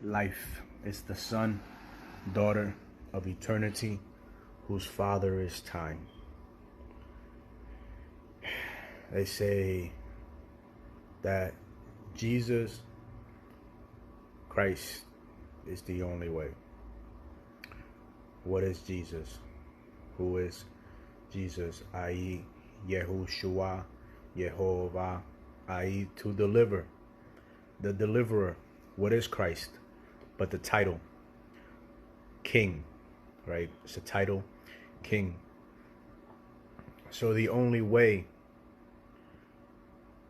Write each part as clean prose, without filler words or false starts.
Life is the son, daughter of eternity, whose father is time. They say that Jesus Christ is the only way. What is Jesus? Who is Jesus? I.e. Yehoshua, Yehovah, i.e. to deliver. The deliverer. What is Christ? But the title, King, right? It's a title, King. So the only way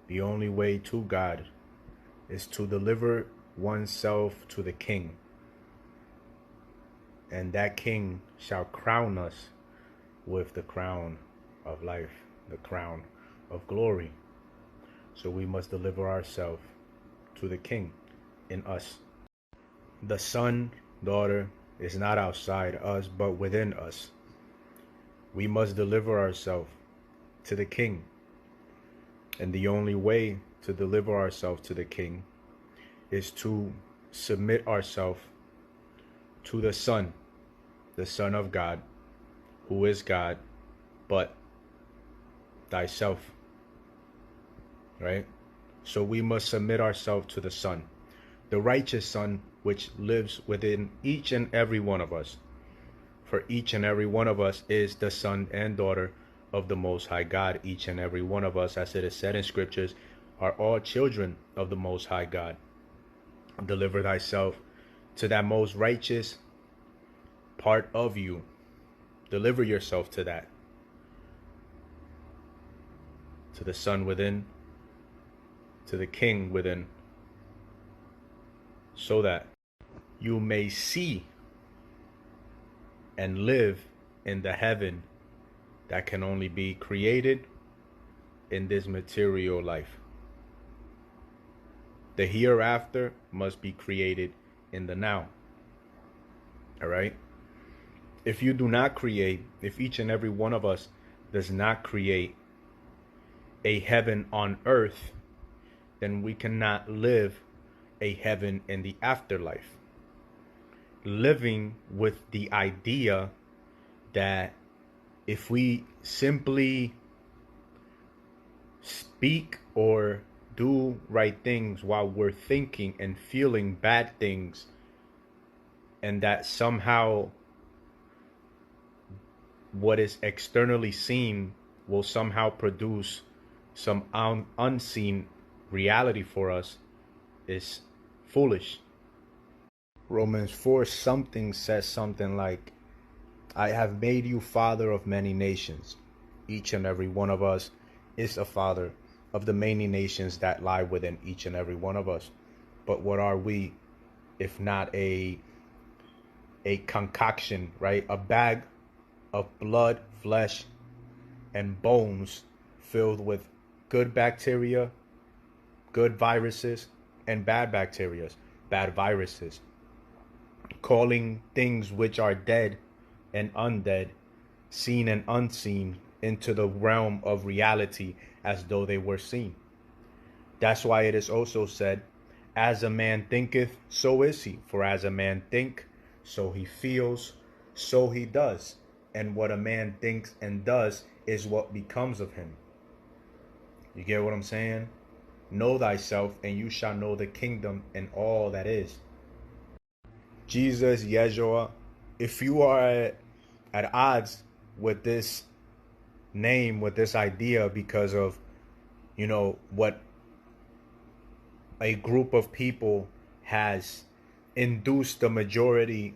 to God is to deliver oneself to the King. And that King shall crown us with the crown of life, the crown of glory. So we must deliver ourselves to the King in us. The son, daughter is not outside us, but within us. We must deliver ourselves to the King. And the only way to deliver ourselves to the King is to submit ourselves to the Son of God, who is God, but thyself, right? So we must submit ourselves to the Son, the righteous Son, which lives within each and every one of us. For each and every one of us is the son and daughter of the Most High God. Each and every one of us, as it is said in scriptures, are all children of the Most High God. Deliver thyself to that most righteous part of you. Deliver yourself to that. To the Son within, to the King within, so that you may see and live in the heaven that can only be created in this material life. The hereafter must be created in the now. All right? If you do not create, if each and every one of us does not create a heaven on earth, then we cannot live a heaven in the afterlife. Living with the idea that if we simply speak or do right things while we're thinking and feeling bad things, and that somehow what is externally seen will somehow produce some unseen reality for us, is foolish. Romans 4 something says something like, I have made you father of many nations. Each and every one of us is a father of the many nations that lie within each and every one of us. But what are we if not a concoction, right? A bag of blood, flesh, and bones filled with good bacteria, good viruses, and bad bacteria, bad viruses, calling things which are dead and undead, seen and unseen, into the realm of reality as though they were seen. That's why it is also said, as a man thinketh, so is he. For as a man think, so he feels, so he does. And what a man thinks and does is what becomes of him. You get what I'm saying? Know thyself, and you shall know the kingdom and all that is. Jesus, Yehoshua, if you are at odds with this name, with this idea, because of, what a group of people has induced the majority,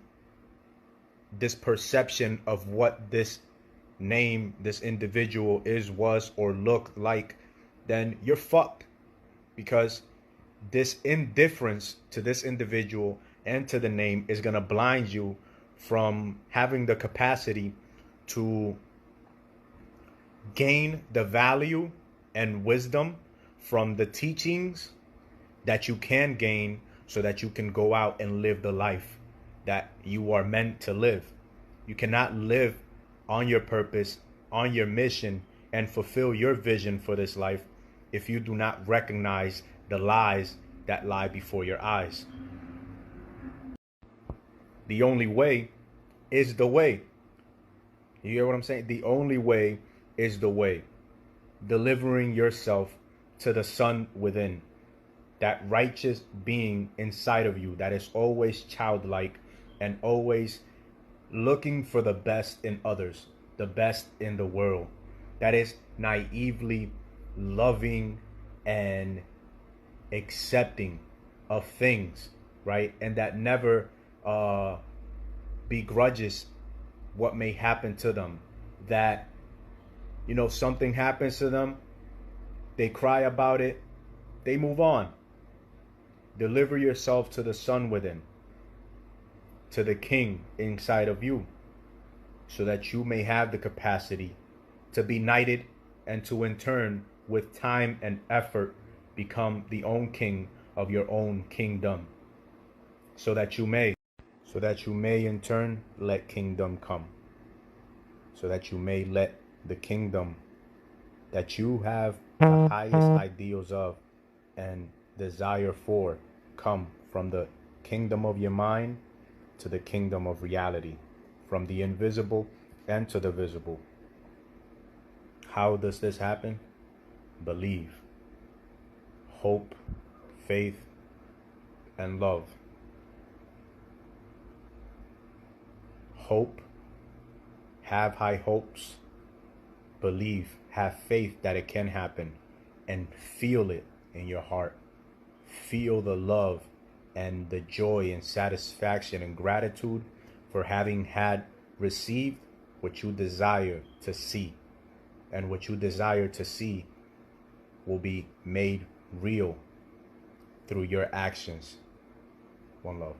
this perception of what this name, this individual is, was, or looked like, then you're fucked. Because this indifference to this individual and to the name is going to blind you from having the capacity to gain the value and wisdom from the teachings that you can gain, so that you can go out and live the life that you are meant to live. You cannot live on your purpose, on your mission, and fulfill your vision for this life if you do not recognize the lies that lie before your eyes. The only way is the way. You hear what I'm saying? The only way is the way. Delivering yourself to the Son within, that righteous being inside of you that is always childlike and always looking for the best in others, the best in the world, that is naively loving and accepting of things, right? And that never begrudges what may happen to them. That, something happens to them, they cry about it, they move on. Deliver yourself to the Son within, to the King inside of you, so that you may have the capacity to be knighted and to in turn, with time and effort, become the own king of your own kingdom, so that you may in turn let kingdom come, so that you may let the kingdom that you have the highest ideals of and desire for come from the kingdom of your mind to the kingdom of reality, from the invisible and to the visible. How does this happen? Believe, hope, faith, and love. Hope, have high hopes. Believe, have faith that it can happen, and feel it in your heart. Feel the love and the joy and satisfaction and gratitude for having received what you desire to see. And what you desire to see will be made real through your actions. One love.